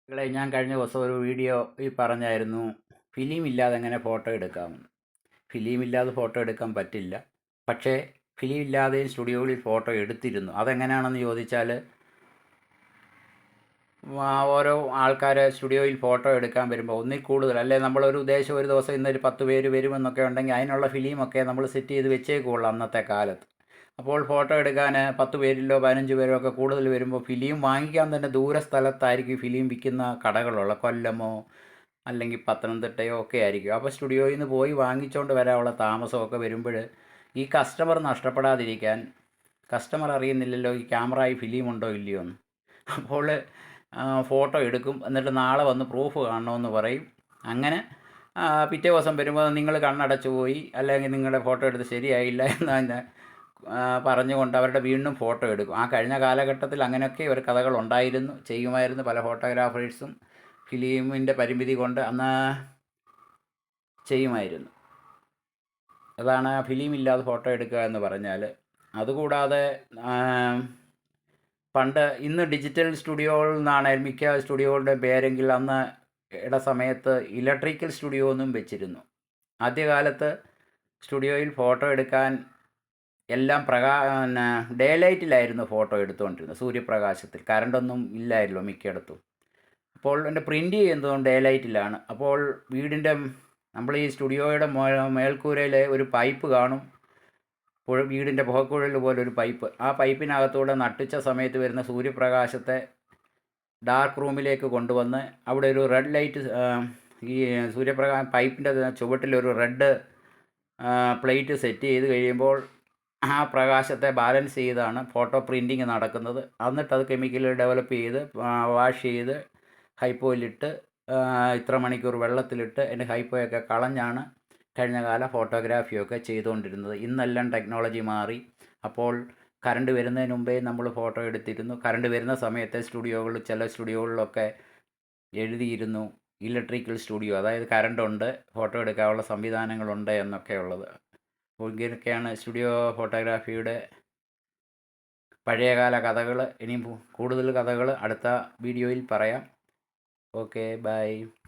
ഞാൻ കഴിഞ്ഞ ദിവസം ഒരു വീഡിയോയിൽ പറഞ്ഞായിരുന്നു ഫിലിം ഇല്ലാതെ എങ്ങനെ ഫോട്ടോ എടുക്കാമെന്ന്. ഫിലിം ഇല്ലാതെ ഫോട്ടോ എടുക്കാൻ പറ്റില്ല. പക്ഷേ ഫിലിം ഇല്ലാതെയും സ്റ്റുഡിയോകളിൽ ഫോട്ടോ എടുത്തിരുന്നു. അതെങ്ങനെയാണെന്ന് ചോദിച്ചാൽ ഓരോ ആൾക്കാർ സ്റ്റുഡിയോയിൽ ഫോട്ടോ എടുക്കാൻ വരുമ്പോൾ ഒന്നിൽ കൂടുതൽ അല്ലെ നമ്മളൊരു ഉദ്ദേശം ഒരു ദിവസം ഇന്നൊരു 10 പേര് വരുമെന്നൊക്കെ ഉണ്ടെങ്കിൽ അതിനുള്ള ഫിലിമൊക്കെ നമ്മൾ സെറ്റ് ചെയ്ത് വെച്ചേക്കുള്ളൂ അന്നത്തെ കാലത്ത്. അപ്പോൾ ഫോട്ടോ എടുക്കാൻ 10 പേരിലോ 15 പേരോ ഒക്കെ കൂടുതൽ വരുമ്പോൾ ഫിലിം വാങ്ങിക്കാൻ തന്നെ ദൂര സ്ഥലത്തായിരിക്കും ഫിലിം വിൽക്കുന്ന കടകളുള്ള കൊല്ലമോ അല്ലെങ്കിൽ പത്തനംതിട്ടയോ ഒക്കെ ആയിരിക്കും. അപ്പോൾ സ്റ്റുഡിയോയിൽ നിന്ന് പോയി വാങ്ങിച്ചുകൊണ്ട് വരാനുള്ള താമസമൊക്കെ വരുമ്പോൾ ഈ കസ്റ്റമർ നഷ്ടപ്പെടാതിരിക്കാൻ കസ്റ്റമർ അറിയുന്നില്ലല്ലോ ഈ ക്യാമറയിൽ ഫിലിം ഉണ്ടോ ഇല്ലയോ എന്ന്. അപ്പോൾ ഫോട്ടോ എടുക്കും, എന്നിട്ട് നാളെ വന്ന് പ്രൂഫ് കാണണമെന്ന് പറയും. അങ്ങനെ പിറ്റേ ദിവസം വരുമ്പോൾ നിങ്ങൾ കണ്ണടച്ചു പോയി അല്ലെങ്കിൽ നിങ്ങളുടെ ഫോട്ടോ എടുത്ത് ശരിയായില്ല എന്ന് പറഞ്ഞുകൊണ്ട് അവരുടെ വീണ്ടും ഫോട്ടോ എടുക്കും. ആ കഴിഞ്ഞ കാലഘട്ടത്തിൽ അങ്ങനെയൊക്കെ ഒരു കഥകളുണ്ടായിരുന്നു, ചെയ്യുമായിരുന്നു. പല ഫോട്ടോഗ്രാഫേഴ്സും ഫിലിമിൻ്റെ പരിമിതി കൊണ്ട് അന്ന് ചെയ്യുമായിരുന്നു. അതാണ് ഫിലിം ഇല്ലാതെ ഫോട്ടോ എടുക്കുക എന്ന് പറഞ്ഞാൽ. അതുകൂടാതെ പണ്ട് ഇന്ന് ഡിജിറ്റൽ സ്റ്റുഡിയോകളിൽ നിന്നാണ് മിക്ക സ്റ്റുഡിയോകളുടെ പേരെങ്കിൽ അന്ന് സമയത്ത് ഇലക്ട്രിക്കൽ സ്റ്റുഡിയോ എന്നും വെച്ചിരുന്നു. ആദ്യകാലത്ത് സ്റ്റുഡിയോയിൽ ഫോട്ടോ എടുക്കാൻ എല്ലാം ഡേ ലൈറ്റിലായിരുന്നു ഫോട്ടോ എടുത്തുകൊണ്ടിരുന്നത്, സൂര്യപ്രകാശത്തിൽ. കറണ്ടൊന്നും ഇല്ലായിരുന്നല്ലോ മിക്കയിടത്തും. അപ്പോൾ എൻ്റെ പ്രിൻ്റ് ചെയ്യുന്നതും ഡേ ലൈറ്റിലാണ്. അപ്പോൾ വീടിൻ്റെ നമ്മൾ ഈ സ്റ്റുഡിയോയുടെ മേൽക്കൂരയിൽ ഒരു പൈപ്പ് കാണും, വീടിൻ്റെ പുകക്കുഴൽ പോലെ ഒരു പൈപ്പ്. ആ പൈപ്പിനകത്തൂടെ നട്ടുച്ച സമയത്ത് വരുന്ന സൂര്യപ്രകാശത്തെ ഡാർക്ക് റൂമിലേക്ക് കൊണ്ടുവന്ന് അവിടെ ഒരു റെഡ് ലൈറ്റ്, ഈ പൈപ്പിൻ്റെ ചുവട്ടിലൊരു റെഡ് പ്ലേറ്റ് സെറ്റ് ചെയ്ത് കഴിയുമ്പോൾ ആ പ്രകാശത്തെ ബാലൻസ് ചെയ്താണ് ഫോട്ടോ പ്രിൻറ്റിങ് നടക്കുന്നത്. എന്നിട്ടത് കെമിക്കൽ ഡെവലപ്പ് ചെയ്ത് വാഷ് ചെയ്ത് ഹൈപ്പോയിലിട്ട് ഇത്ര മണിക്കൂർ വെള്ളത്തിലിട്ട് അതിൻ്റെ ഹൈപ്പോയൊക്കെ കളഞ്ഞാണ് കഴിഞ്ഞകാല ഫോട്ടോഗ്രാഫിയൊക്കെ ചെയ്തുകൊണ്ടിരുന്നത്. ഇന്നെല്ലാം ടെക്നോളജി മാറി. അപ്പോൾ കറണ്ട് വരുന്നതിന് മുമ്പേ നമ്മൾ ഫോട്ടോ എടുത്തിരുന്നു. കറണ്ട് വരുന്ന സമയത്തെ ചില സ്റ്റുഡിയോകളിലൊക്കെ എഴുതിയിരുന്നു ഇലക്ട്രിക്കൽ സ്റ്റുഡിയോ, അതായത് കറണ്ടുണ്ട്, ഫോട്ടോ എടുക്കാനുള്ള സംവിധാനങ്ങളുണ്ട് എന്നൊക്കെ ഉള്ളത്. അപ്പോൾ ഇങ്ങനെയൊക്കെയാണ് സ്റ്റുഡിയോ ഫോട്ടോഗ്രാഫിയുടെ പഴയകാല കഥകൾ. ഇനിയും കൂടുതൽ കഥകൾ അടുത്ത വീഡിയോയിൽ പറയാം. Okay, by.